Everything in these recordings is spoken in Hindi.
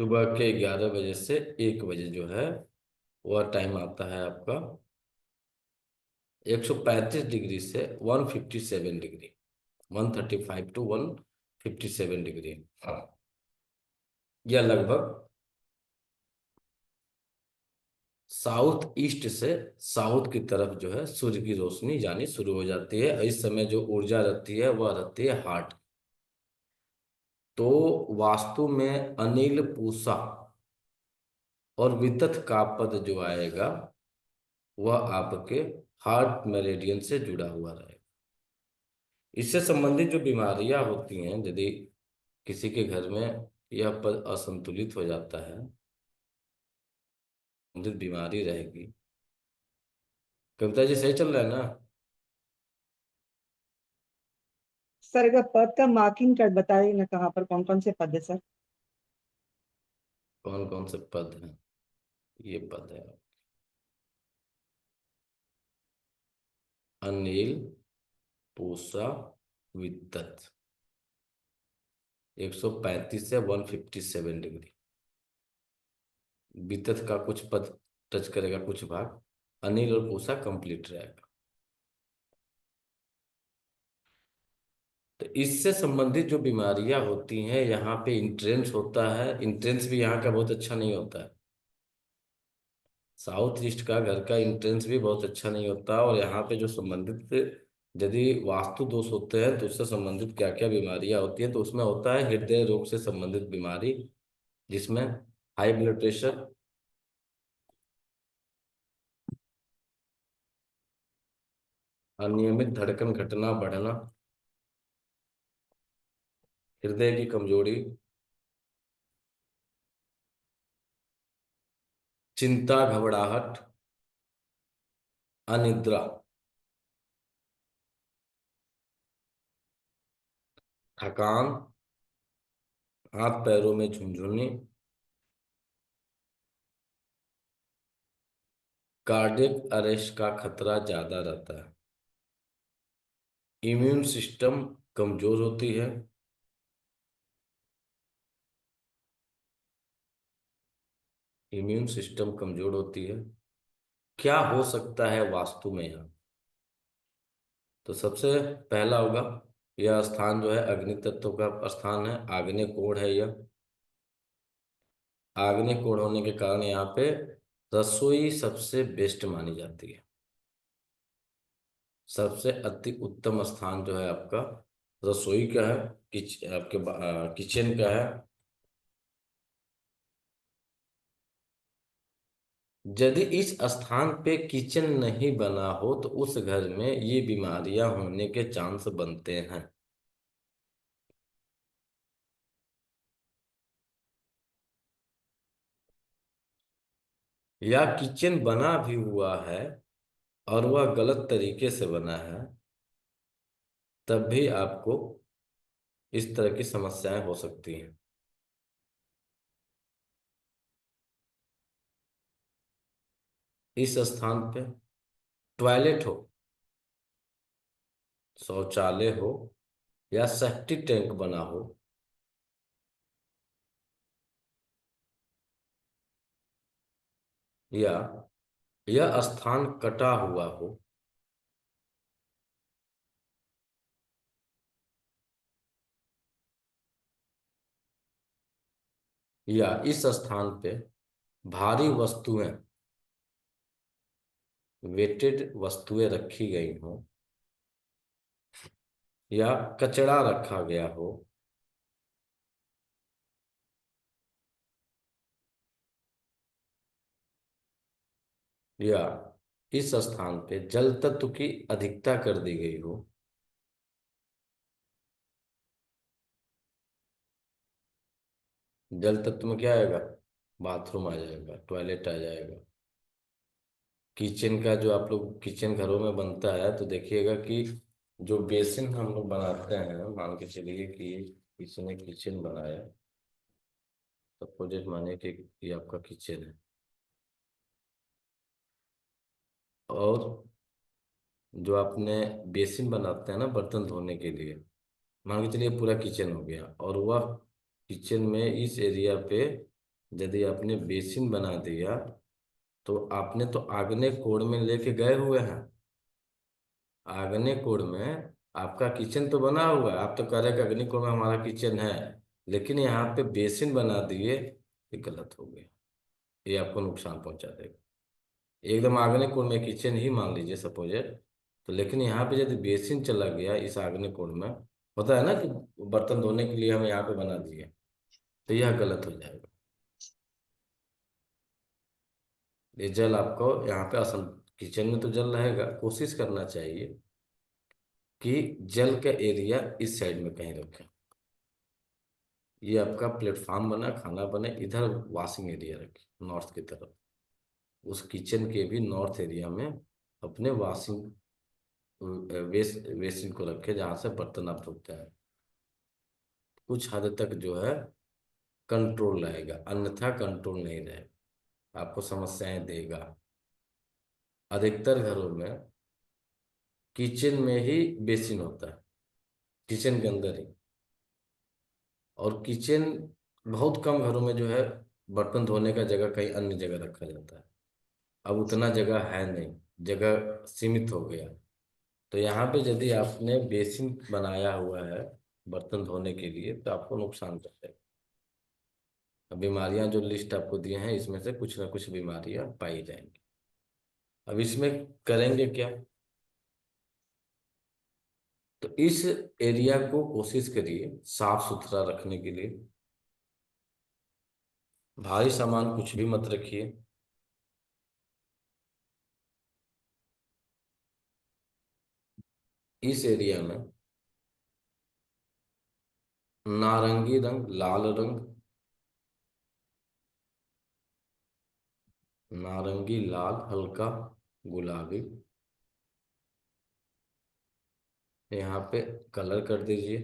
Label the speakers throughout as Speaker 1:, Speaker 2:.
Speaker 1: सुबह के 11 बजे से 1 बजे जो है वह टाइम आता है आपका 135 डिग्री से 157 डिग्री, 135 to 157 डिग्री, या लगभग साउथ ईस्ट से साउथ की तरफ जो है सूर्य की रोशनी जानी शुरू हो जाती है। इस समय जो ऊर्जा रहती है वह रहती है हार्ट। तो वास्तु में अनिल, पूषा और वितथ का पद जो आएगा वह आपके हार्ट मेरिडियन से जुड़ा हुआ रहेगा। इससे संबंधित जो बीमारियां होती हैं, यदि किसी के घर में यह पद असंतुलित हो जाता है, संबंधित बीमारी रहेगी। कविता जी सही चल रहा है ना?
Speaker 2: सर अगर पद का मार्किंग कर बताइए ना, कहाँ पर कौन कौन से पद है सर।
Speaker 1: कौन कौन से पद हैं? ये पद है अनिल, पूषा, विद्युत, 135 से 157 डिग्री। विद्युत का कुछ पद टच करेगा, कुछ भाग। अनिल और पूषा कंप्लीट रहेगा। तो इससे संबंधित जो बीमारियां होती हैं, यहाँ पे इंट्रेंस होता है। इंट्रेंस भी यहाँ का बहुत अच्छा नहीं होता है। साउथ ईस्ट का घर का इंट्रेंस भी बहुत अच्छा नहीं होता। और यहाँ पे जो संबंधित यदि वास्तु दोष होते हैं तो उससे संबंधित क्या क्या बीमारियां होती है, तो उसमें होता है हृदय रोग से संबंधित बीमारी, जिसमें हाई ब्लड प्रेशर, अनियमित धड़कन घटना बढ़ना, हृदय की कमजोरी, चिंता, घबराहट, अनिद्रा, थकान, हाथ पैरों में झुनझुनी, कार्डियक अरेस्ट का खतरा ज्यादा रहता है। इम्यून सिस्टम कमजोर होती है। इम्यून सिस्टम कमजोर होती है। क्या हो सकता है वास्तु में यहाँ? तो सबसे पहला होगा, यह स्थान जो है अग्नि तत्व का स्थान है। आग्नेय कोण है यह। आग्नेय कोण होने के कारण यहाँ पे रसोई सबसे बेस्ट मानी जाती है। सबसे अति उत्तम स्थान जो है आपका रसोई का है, आपके किचन का है। यदि इस स्थान पे किचन नहीं बना हो तो उस घर में ये बीमारियां होने के चांस बनते हैं। या किचन बना भी हुआ है और वह गलत तरीके से बना है, तब भी आपको इस तरह की समस्याएं हो सकती हैं। इस स्थान पे टॉयलेट हो, शौचालय हो, या सेप्टिक टैंक बना हो, या यह स्थान कटा हुआ हो, या इस स्थान पे भारी वस्तुएं, वेटेड वस्तुएं रखी गई हों, या कचरा रखा गया हो, या इस स्थान पे जल तत्व की अधिकता कर दी गई हो। जल तत्व में क्या आएगा? बाथरूम आ जाएगा, टॉयलेट आ जाएगा। किचन का जो आप लोग किचन घरों में बनता है तो देखिएगा कि जो बेसिन हम लोग बनाते हैं, मान के चलिए कि किसी ने किचन बनाया, सपोजेट माने कि ये आपका किचन है, और जो आपने बेसिन बनाते हैं ना बर्तन धोने के लिए, मान के चलिए पूरा किचन हो गया, और वह किचन में इस एरिया पे यदि आपने बेसिन बना दिया तो आपने तो आग्नेय कोण में लेके गए हुए हैं। आग्नेय कोण में आपका किचन तो बना हुआ है, आप तो कह रहे हैं कि अग्नि कोण में हमारा किचन है, लेकिन यहाँ पे बेसिन बना दिए, ये गलत हो गया। ये आपको नुकसान पहुंचा देगा। एकदम आग्नेय कोण में किचन ही मान लीजिए सपोज, तो लेकिन यहाँ पे यदि बेसिन चला गया इस आग्नेय कोण में, होता है ना कि बर्तन धोने के लिए हम यहाँ पे बना दिए, तो यह गलत हो जाएगा। ये जल आपको यहाँ पे असल किचन में तो जल रहेगा, कोशिश करना चाहिए कि जल का एरिया इस साइड में कहीं रखें। ये आपका प्लेटफॉर्म बना, खाना बने, इधर वॉशिंग एरिया रखें नॉर्थ की तरफ। उस किचन के भी नॉर्थ एरिया में अपने वॉशिंग बेसिन को रखे, जहाँ से बर्तन आप धोते हैं। कुछ हद तक जो है कंट्रोल रहेगा, अन्यथा कंट्रोल नहीं रहेगा, आपको समस्याएं देगा। अधिकतर घरों में किचन में ही बेसिन होता है, किचन के अंदर ही। और किचन बहुत कम घरों में जो है बर्तन धोने का जगह कहीं अन्य जगह रखा जाता है। अब उतना जगह है नहीं, जगह सीमित हो गया। तो यहाँ पे यदि आपने बेसिन बनाया हुआ है बर्तन धोने के लिए, तो आपको नुकसान करेगा। अब बीमारियां जो लिस्ट आपको दिए हैं, इसमें से कुछ ना कुछ बीमारियां पाई जाएंगी। अब इसमें करेंगे क्या? तो इस एरिया को कोशिश करिए साफ सुथरा रखने के लिए। भारी सामान कुछ भी मत रखिए। इस एरिया में नारंगी रंग, लाल रंग, नारंगी लाल हल्का गुलाबी, यहाँ पे कलर कर दीजिए।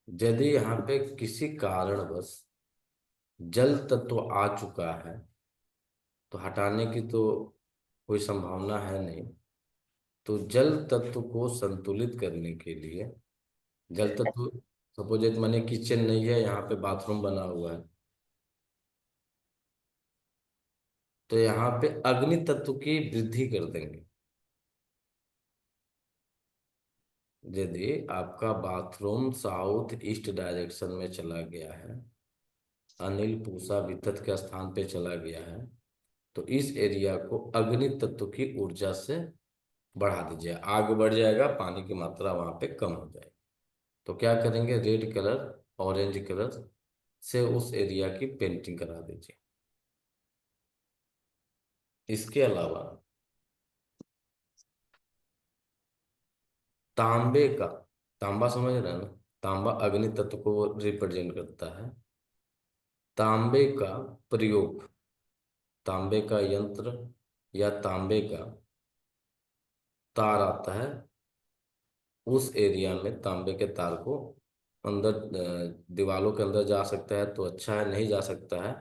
Speaker 1: यदि यहाँ पे किसी कारणवश जल तत्व आ चुका है, तो हटाने की तो कोई संभावना है नहीं। तो जल तत्व को संतुलित करने के लिए, जल तत्व सपोज मैंने किचन नहीं है, यहाँ पे बाथरूम बना हुआ है, तो यहाँ पे अग्नि तत्व की वृद्धि कर देंगे। यदि आपका बाथरूम साउथ ईस्ट डायरेक्शन में चला गया है, अनिल पूषा विद्युत के स्थान पे चला गया है, तो इस एरिया को अग्नि तत्व की ऊर्जा से बढ़ा दीजिए। आग बढ़ जाएगा, पानी की मात्रा वहां पे कम हो जाएगी। तो क्या करेंगे, रेड कलर, ऑरेंज कलर से उस एरिया की पेंटिंग करा दीजिए। इसके अलावा तांबे का, तांबा समझ रहे हैं ना, तांबा अग्नि तत्व को रिप्रेजेंट करता है। तांबे का प्रयोग, तांबे का यंत्र या तांबे का तार आता है, उस एरिया में तांबे के तार को अंदर दीवालों के अंदर जा सकता है तो अच्छा है, नहीं जा सकता है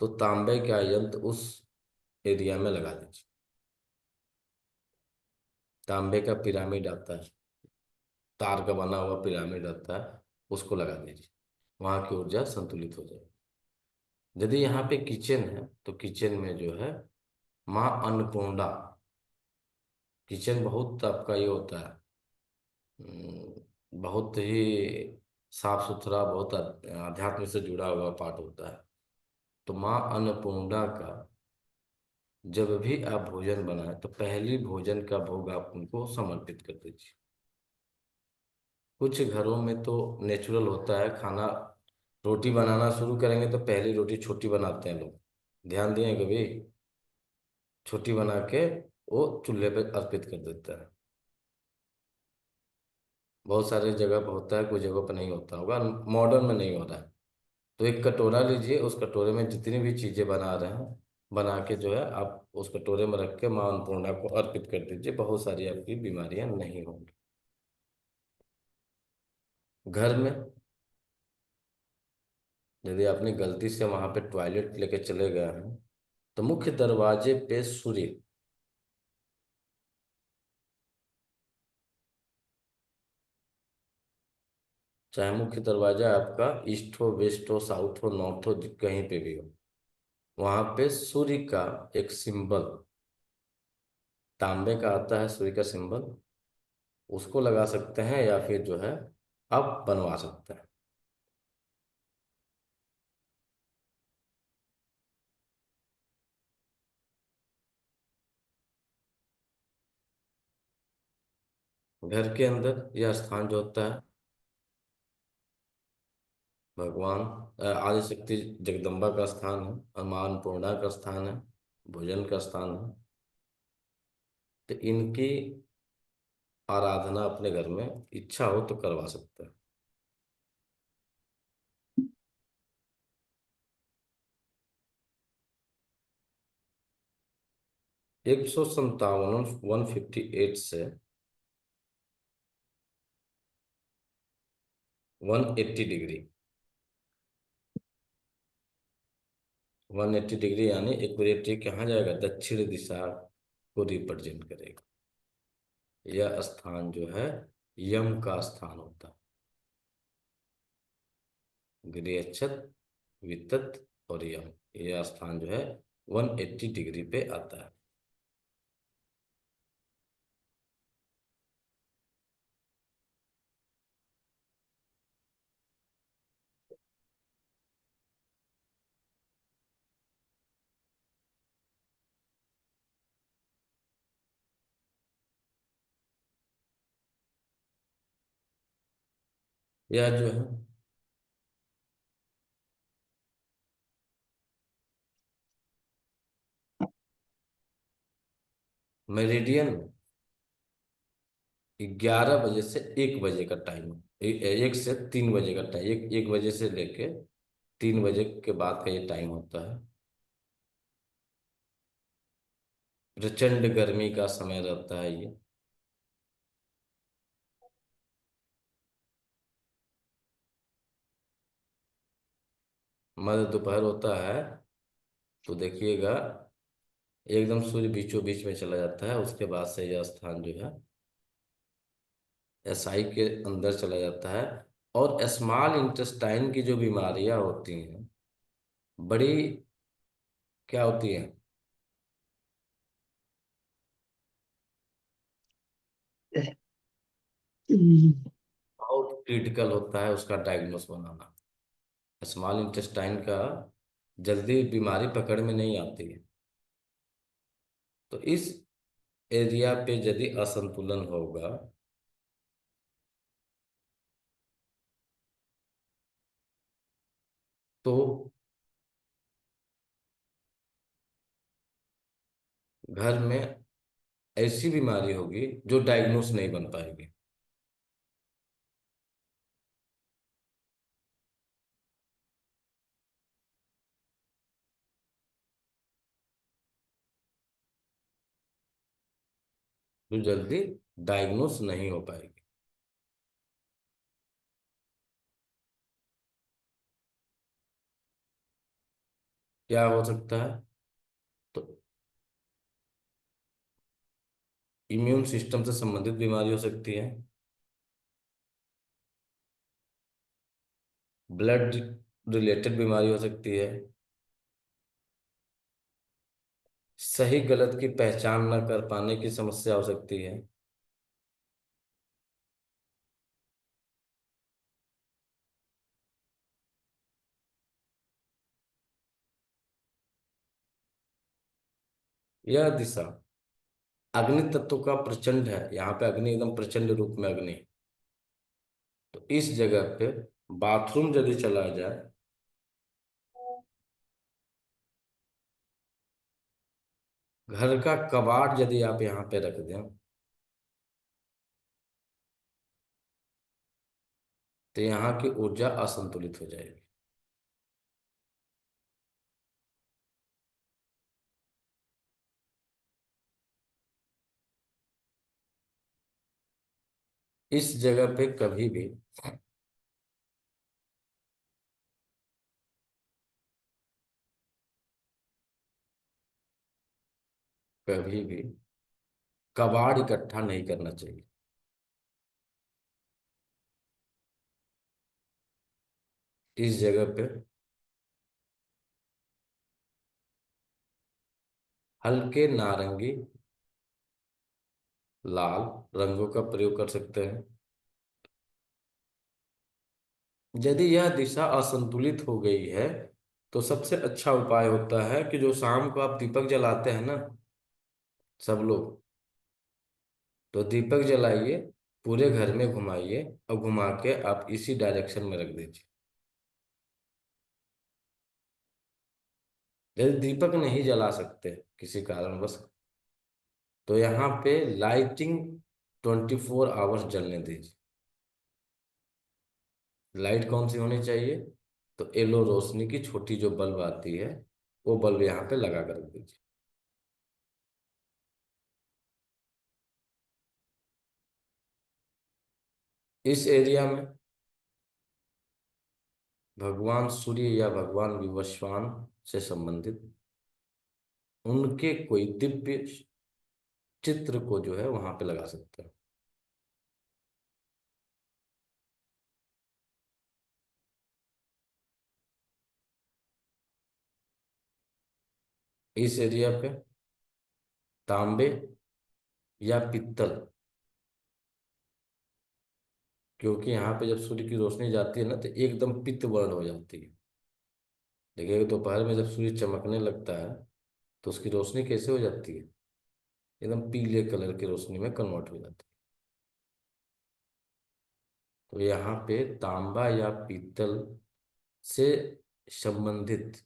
Speaker 1: तो तांबे का यंत्र उस एरिया में लगा दीजिए। तांबे का पिरामिड आता है, तार का बना हुआ पिरामिड आता है, उसको लगा दीजिए। वहां की ऊर्जा संतुलित हो जाएगी। यदि यहाँ पे किचन है, तो किचन में जो है माँ अन्नपूर्णा, किचन बहुत आपका ये होता है, बहुत ही साफ सुथरा, बहुत अध्यात्म से जुड़ा हुआ पाठ होता है। तो माँ अन्नपूर्णा का जब भी आप भोजन बनाएं, तो पहली भोजन का भोग आप उनको समर्पित कर दीजिए। कुछ घरों में तो नेचुरल होता है खाना, रोटी बनाना शुरू करेंगे तो पहली रोटी छोटी बनाते हैं लोग, ध्यान दिए कभी? छोटी बना के वो चूल्हे पे अर्पित कर देता है। बहुत सारे जगह पर होता है, कुछ जगह पर नहीं होता होगा, मॉडर्न में नहीं हो रहा है। तो एक कटोरा लीजिए, उस कटोरे में जितनी भी चीजें बना रहे हैं, बना के जो है आप उस कटोरे में रख के माँ अन्नपूर्णा को अर्पित कर दीजिए। बहुत सारी आपकी बीमारियां नहीं होंगी। घर में यदि आपने गलती से वहां पे टॉयलेट लेके चले गए हैं, तो मुख्य दरवाजे पे सूर्य, चाहे मुख्य दरवाजा आपका ईस्ट हो, वेस्ट हो, साउथ हो, नॉर्थ हो, कहीं पे भी हो, वहां पे सूर्य का एक सिंबल, तांबे का आता है सूर्य का सिंबल, उसको लगा सकते हैं, या फिर जो है आप बनवा सकते हैं। घर के अंदर यह स्थान जो होता है, भगवान आदिशक्ति जगदम्बा का स्थान है, और मां अन्नपूर्णा का स्थान है, भोजन का स्थान है। तो इनकी आराधना अपने घर में इच्छा हो तो करवा सकते हैं। 157, 158 से 180 डिग्री, 180 डिग्री यानी इक्वेटर कहाँ जाएगा, दक्षिण दिशा को रिप्रेजेंट करेगा। यह स्थान जो है यम का स्थान होता है। गृहच्छत, वितत और यम, यह स्थान जो है 180 डिग्री पे आता है। यह जो है मेरिडियन 11 बजे से 1 बजे का टाइम है। 1 से 3 बजे का टाइम, 1 बजे से लेके 3 बजे के बाद का ये टाइम होता है। प्रचंड गर्मी का समय रहता है ये। मध्य दोपहर होता है तो देखिएगा एकदम सूर्य बीचों बीच में चला जाता है, उसके बाद से यह स्थान जो है एसआई के अंदर चला जाता है। और स्मॉल इंटेस्टाइन की जो बीमारियां होती हैं, बड़ी, क्या होती हैं, बहुत क्रिटिकल होता है उसका डायग्नोस बनाना। स्मॉल इंटेस्टाइन का जल्दी बीमारी पकड़ में नहीं आती है। तो इस एरिया पे यदि असंतुलन होगा तो घर में ऐसी बीमारी होगी जो डायग्नोस नहीं बन पाएगी। जो जल्दी डायग्नोस नहीं हो पाएगी। क्या हो सकता है, तो इम्यून सिस्टम से संबंधित बीमारी हो सकती है, ब्लड रिलेटेड बीमारी हो सकती है, सही गलत की पहचान न कर पाने की समस्या हो सकती है, यह दिशा अग्नि तत्व का प्रचंड है, यहाँ पे अग्नि एकदम प्रचंड रूप में अग्नि। तो इस जगह पे बाथरूम यदि चला जाए, घर का कबाड़ यदि आप यहाँ पे रख दें, तो यहाँ की ऊर्जा असंतुलित हो जाएगी। इस जगह पे कभी भी, कभी भी कबाड़ इकट्ठा नहीं करना चाहिए। इस जगह पे हल्के नारंगी, लाल रंगों का प्रयोग कर सकते हैं। यदि यह दिशा असंतुलित हो गई है तो सबसे अच्छा उपाय होता है कि जो शाम को आप दीपक जलाते हैं ना, सब लोग, तो दीपक जलाइए, पूरे घर में घुमाइए और घुमा के आप इसी डायरेक्शन में रख दीजिए। यदि दीपक नहीं जला सकते किसी कारणवश, तो यहाँ पे लाइटिंग 24 आवर्स जलने दीजिए। लाइट कौन सी होनी चाहिए? तो येलो रोशनी की छोटी जो बल्ब आती है, वो बल्ब यहाँ पे लगा कर रख दीजिए। इस एरिया में भगवान सूर्य या भगवान विवस्वान से संबंधित उनके कोई दिव्य चित्र को जो है वहां पे लगा सकते हैं। इस एरिया पे तांबे या पित्तल, क्योंकि यहाँ पे जब सूर्य की रोशनी जाती है ना तो एकदम पित्त वर्ण हो जाती है। देखिए दोपहर में जब सूर्य चमकने लगता है तो उसकी रोशनी कैसे हो जाती है? एकदम पीले कलर की रोशनी में कन्वर्ट हो जाती है। तो यहाँ पे तांबा या पीतल से संबंधित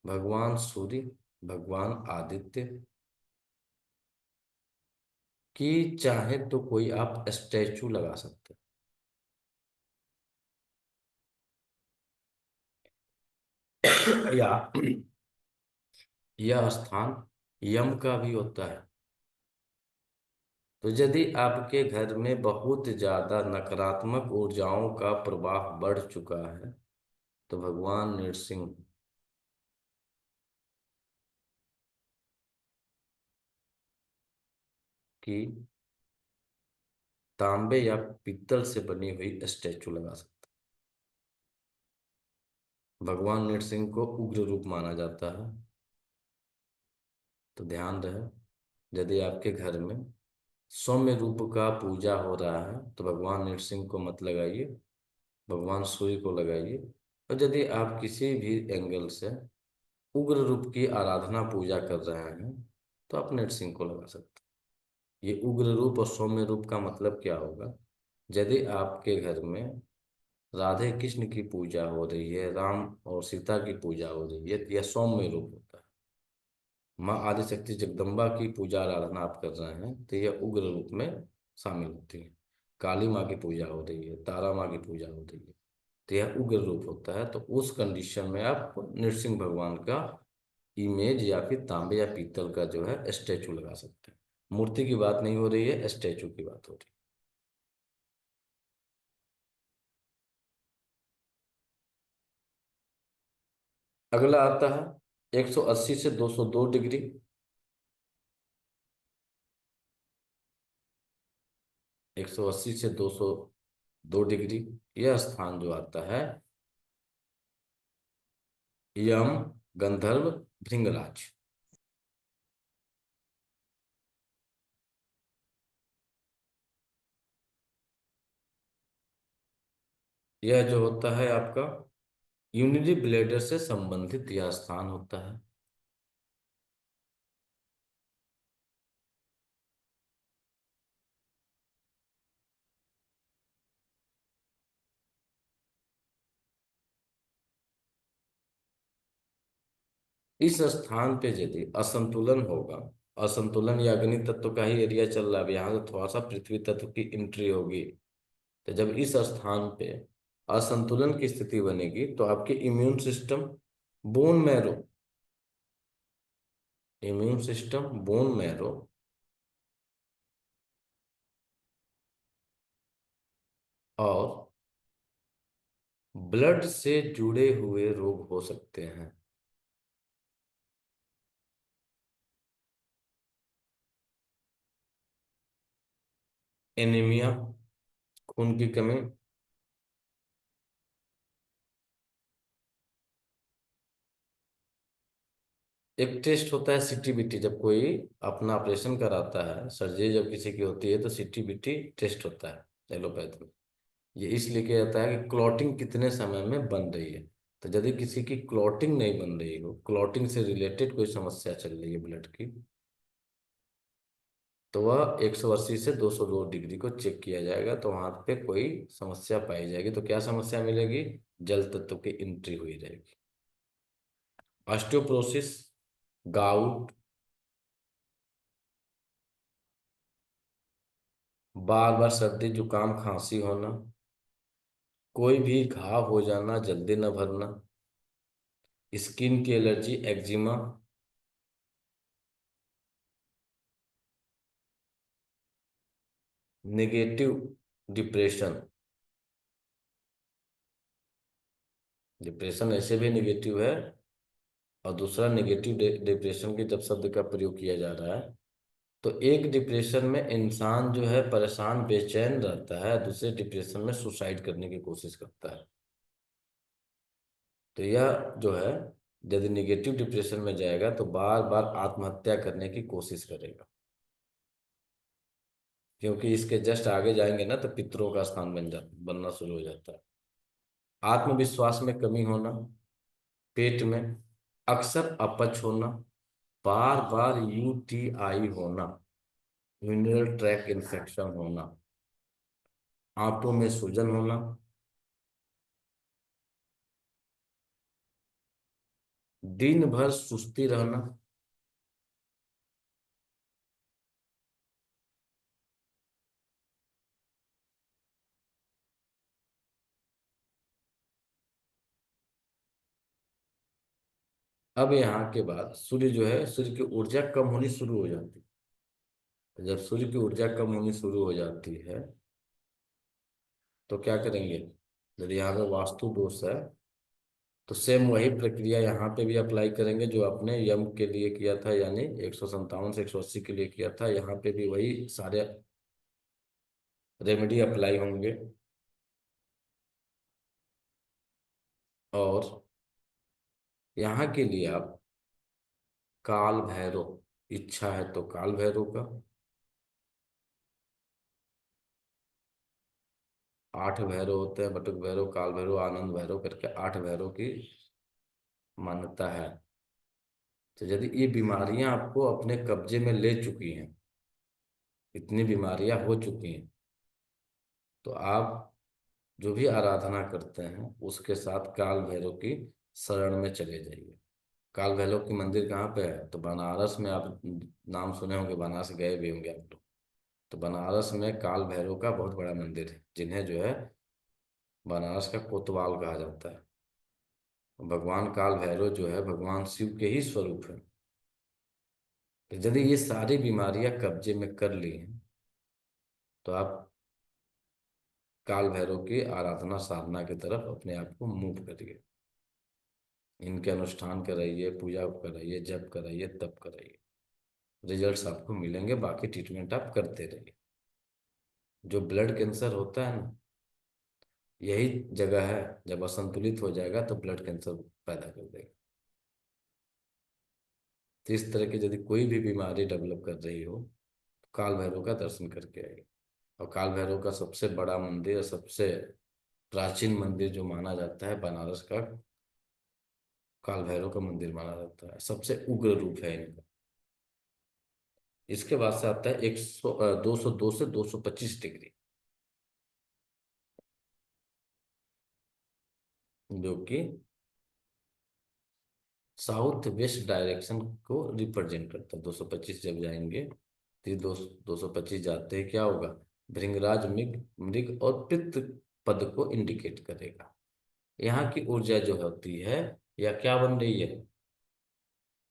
Speaker 1: भगवान सूर्य, भगवान आदित्य की चाहे तो कोई आप स्टैचू लगा सकते हैं। या यह स्थान यम का भी होता है। तो यदि आपके घर में बहुत ज्यादा नकारात्मक ऊर्जाओं का प्रवाह बढ़ चुका है, तो भगवान नृसिंह की तांबे या पीतल से बनी हुई स्टैचू लगा सकते हैं। भगवान नृसिंह को उग्र रूप माना जाता है, तो ध्यान रहे, यदि आपके घर में सौम्य रूप का पूजा हो रहा है तो भगवान नृसिंह को मत लगाइए, भगवान सूर्य को लगाइए। और यदि आप किसी भी एंगल से उग्र रूप की आराधना पूजा कर रहे हैं तो आप नृसिंह को लगा सकते हैं। ये उग्र रूप और सौम्य रूप का मतलब क्या होगा? यदि आपके घर में राधे कृष्ण की पूजा हो रही है, राम और सीता की पूजा हो रही है, तो यह सौम्य रूप होता है। माँ आदिशक्ति जगदम्बा की पूजा आराधना आप कर रहे हैं तो यह उग्र रूप में शामिल होती है। काली माँ की पूजा हो रही है, तारा माँ की पूजा हो रही है, तो यह उग्र रूप होता है। तो उस कंडीशन में आप नृसिंह भगवान का इमेज या फिर तांबे या पीतल का जो है स्टेचू लगा सकते हैं। मूर्ति की बात नहीं हो रही है, स्टेचू की बात हो रही है। अगला आता है 180 से 202 डिग्री। 180 से 202 डिग्री यह स्थान जो आता है यम, गंधर्व, भृंगराज। यह जो होता है आपका यूनिटी ब्लेडर से संबंधित यह स्थान होता है। इस स्थान पे यदि असंतुलन होगा, असंतुलन या अग्नि तत्व का ही एरिया चल रहा है, अब यहाँ से थोड़ा सा पृथ्वी तत्व की एंट्री होगी, तो जब इस स्थान पे असंतुलन की स्थिति बनेगी तो आपके immune system, bone marrow, immune system, bone marrow और ब्लड से जुड़े हुए रोग हो सकते हैं। एनीमिया, खून की कमी, एक टेस्ट होता है सीटी बीटी, जब कोई अपना ऑपरेशन कराता है, सर्जरी जब किसी की होती है तो सीटी बीटी टेस्ट होता है एलोपैथ में। ये इसलिए किया जाता है कि क्लॉटिंग कितने समय में बन रही है। तो यदि किसी की क्लॉटिंग नहीं बन रही हो, क्लॉटिंग से रिलेटेड कोई समस्या चल रही है ब्लड की, तो वह 180 से 202 डिग्री को चेक किया जाएगा, तो वहां पे कोई समस्या पाई जाएगी। तो क्या समस्या मिलेगी? जल तत्व की एंट्री हुई रहेगी। ऑस्टियोप्रोसिस, गाउट, बार बार सर्दी जुकाम खांसी होना, कोई भी घाव हो जाना, जल्दी न भरना, स्किन की allergy, eczema, negative depression. Depression ऐसे भी नेगेटिव है, और दूसरा नेगेटिव डिप्रेशन के जब शब्द का प्रयोग किया जा रहा है, तो एक डिप्रेशन में इंसान जो है परेशान बेचैन रहता है, दूसरे डिप्रेशन में सुसाइड करने की कोशिश करता है। तो यह जो है, यदि निगेटिव डिप्रेशन में जाएगा तो बार बार आत्महत्या करने की कोशिश करेगा, क्योंकि इसके जस्ट आगे जाएंगे ना तो पितरों का स्थान बनना शुरू हो जाता है। आत्मविश्वास में कमी होना, पेट में अक्सर अपच होना, बार बार यूटीआई होना, यूरिनरी ट्रैक इन्फेक्शन होना, आंतों में सूजन होना, दिन भर सुस्ती रहना। अब यहाँ के बाद सूर्य जो है, सूर्य की ऊर्जा कम होनी शुरू हो जाती है। तो जब सूर्य की ऊर्जा कम होनी शुरू हो जाती है तो क्या करेंगे? यदि यहाँ पे वास्तु दोष है तो सेम वही प्रक्रिया यहाँ पे भी अप्लाई करेंगे जो आपने यम के लिए किया था, यानी 157 से 180 के लिए किया था। यहाँ पे भी वही सारे रेमेडी अप्लाई होंगे। और यहाँ के लिए आप काल भैरव, इच्छा है तो काल भैरव का, 8 भैरव होते हैं, बटुक भैरव, काल भैरव, आनंद भैरव करके 8 भैरव की मान्यता है। तो यदि ये बीमारियां आपको अपने कब्जे में ले चुकी हैं, इतनी बीमारियां हो चुकी हैं, तो आप जो भी आराधना करते हैं उसके साथ काल भैरव की शरण में चले जाइए। काल भैरव की मंदिर कहाँ पे है? तो बनारस में, आप नाम सुने होंगे, बनारस गए भी होंगे आप लोग। तो बनारस में काल भैरव का बहुत बड़ा मंदिर है, जिन्हें जो है बनारस का कोतवाल कहा जाता है। भगवान काल भैरव जो है भगवान शिव के ही स्वरूप है। तो यदि ये सारी बीमारियां कब्जे में कर ली हैं तो आप काल भैरव की आराधना साधना की तरफ अपने आप को मूव करिए। इनके अनुष्ठान कराइए, पूजा कराइए, जप कराइए, तप कराइए, रिजल्ट्स आपको मिलेंगे। बाकी ट्रीटमेंट आप करते रहिए। जो ब्लड कैंसर होता है ना, यही जगह है, जब असंतुलित हो जाएगा तो ब्लड कैंसर पैदा कर देगा। तो इस तरह की यदि कोई भी बीमारी डेवलप कर रही हो तो काल भैरव का दर्शन करके आइए। और काल भैरव का सबसे बड़ा मंदिर, सबसे प्राचीन मंदिर जो माना जाता है, बनारस का काल भैरव का मंदिर माना जाता है, सबसे उग्र रूप है इनका। इसके बाद से आता है 202 से 225 डिग्री, जो कि साउथ वेस्ट डायरेक्शन को रिप्रेजेंट करता है। 225 जब जाएंगे तो ये 225 जाते ही क्या होगा? भृंगराज मृग मृग और पितृ पद को इंडिकेट करेगा। यहाँ की ऊर्जा जो होती है, या क्या बन रही है?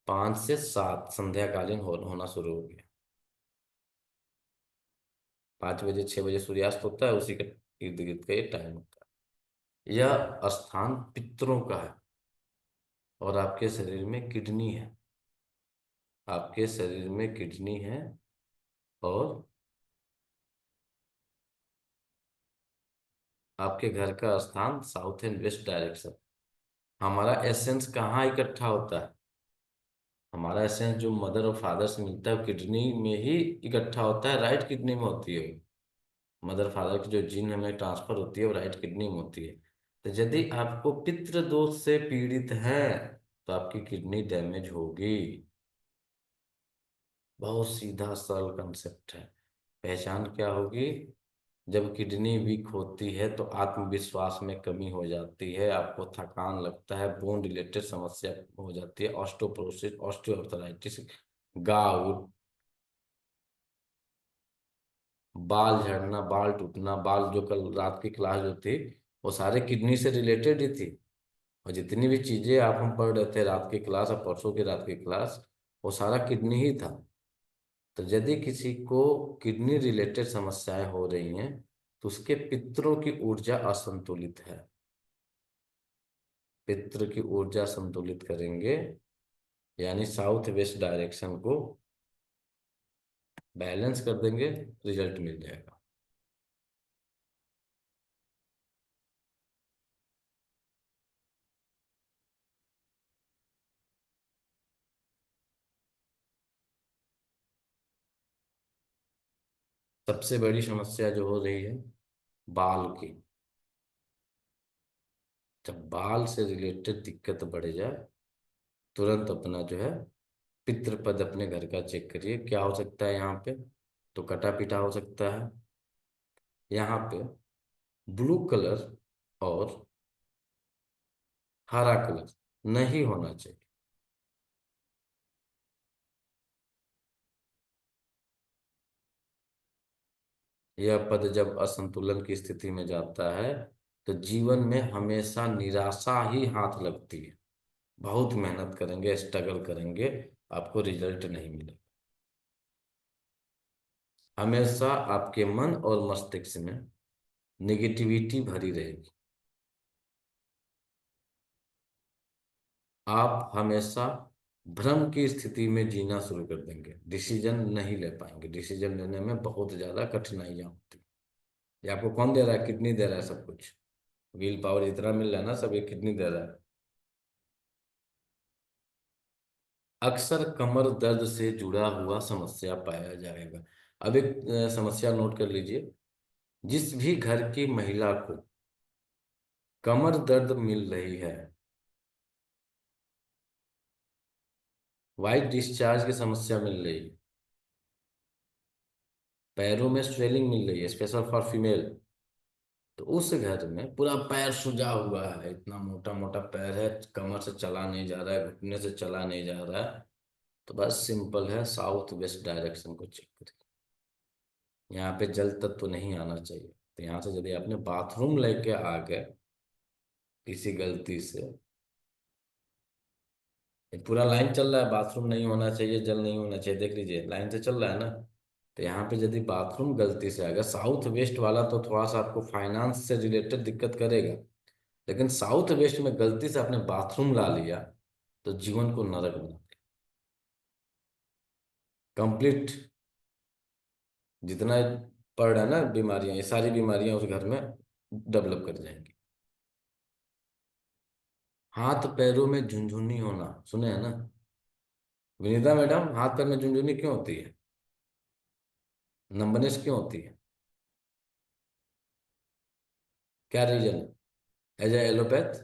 Speaker 1: 5 से 7 संध्याकालीन होना शुरू हो गया। 5 बजे 6 बजे सूर्यास्त होता है, उसी के इर्द गिर्द का ये टाइम होता है। यह स्थान पितरों का है। और आपके शरीर में किडनी है, आपके शरीर में किडनी है। और आपके घर का स्थान साउथ एंड वेस्ट डायरेक्शन। हमारा एसेंस कहाँ इकट्ठा होता है? हमारा एसेंस जो मदर और फादर से मिलता है वो किडनी में ही इकट्ठा होता है, राइट किडनी में होती है। मदर फादर की जो जीन हमें ट्रांसफर होती है वो राइट किडनी में होती है। तो यदि आपको पितृ दोष से पीड़ित है तो आपकी किडनी डैमेज होगी। बहुत सीधा सरल कंसेप्ट है। पहचान क्या होगी? जब किडनी वीक होती है तो आत्मविश्वास में कमी हो जाती है, आपको थकान लगता है, बोन रिलेटेड समस्या हो जाती है, ऑस्टोपोरोसिस, ऑस्टियोआर्थराइटिस, गाउट, बाल झड़ना, बाल टूटना, बाल जो कल रात की क्लास जो थी वो सारे किडनी से रिलेटेड ही थी। और जितनी भी चीजें आप हम पढ़ रहे थे रात की क्लास और परसों की रात की क्लास, वो सारा किडनी ही था। तो यदि किसी को किडनी रिलेटेड समस्याएं हो रही हैं तो उसके पित्रों की ऊर्जा असंतुलित है। पित्र की ऊर्जा संतुलित करेंगे, यानी साउथ वेस्ट डायरेक्शन को बैलेंस कर देंगे, रिजल्ट मिल जाएगा। सबसे बड़ी समस्या जो हो रही है बाल की, जब बाल से रिलेटेड दिक्कत बढ़ जाए तुरंत अपना जो है पितृपद अपने घर का चेक करिए क्या हो सकता है यहाँ पे। तो कटा पिटा हो सकता है। यहाँ पे ब्लू कलर और हरा कलर नहीं होना चाहिए। यह पद जब असंतुलन की स्थिति में जाता है तो जीवन में हमेशा निराशा ही हाथ लगती है। बहुत मेहनत करेंगे, स्ट्रगल करेंगे, आपको रिजल्ट नहीं मिलेगा। हमेशा आपके मन और मस्तिष्क में निगेटिविटी भरी रहेगी। आप हमेशा भ्रम की स्थिति में जीना शुरू कर देंगे, डिसीजन नहीं ले पाएंगे, डिसीजन लेने में बहुत ज्यादा कठिनाइयां होती हैं। ये आपको कौन दे रहा है? किडनी दे रहा है सब कुछ। व्हील पावर जितना मिल रहा है ना, सब ये किडनी दे रहा है। अक्सर कमर दर्द से जुड़ा हुआ समस्या पाया जाएगा। अब एक समस्या नोट कर लीजिए। जिस भी घर की महिला को कमर दर्द मिल रही है, वाइट डिस्चार्ज की समस्या मिल रही है, पैरों में स्वेलिंग मिल रही है स्पेशल फॉर फीमेल, तो उस घर में पूरा पैर सूजा हुआ है, इतना मोटा मोटा पैर है, कमर से चला नहीं जा रहा है, घुटने से चला नहीं जा रहा है, तो बस सिंपल है, साउथ वेस्ट डायरेक्शन को चेक करिए। यहाँ पे जल तत्व तो नहीं आना चाहिए। तो यहाँ से यदि आपने बाथरूम लेके आ गए किसी गलती से, ये पूरा लाइन चल रहा है, बाथरूम नहीं होना चाहिए, जल नहीं होना चाहिए, देख लीजिए लाइन से चल रहा है ना। तो यहाँ पे यदि बाथरूम गलती से आ गया, साउथ वेस्ट वाला तो थोड़ा सा आपको फाइनेंस से रिलेटेड दिक्कत करेगा, लेकिन साउथ वेस्ट में गलती से आपने बाथरूम ला लिया तो जीवन को नरक बना दे। कंप्लीट जितना पड़ रहा है ना बीमारियां, ये सारी बीमारियां उस घर में डेवलप कर जाएंगी। हाथ पैरों में झुनझुनी होना, सुने हैं ना विनीता मैडम? हाथ पैर में झुनझुनी क्यों होती है? नंबनेस क्यों होती है? क्या रीजन है? एज ए एलोपैथ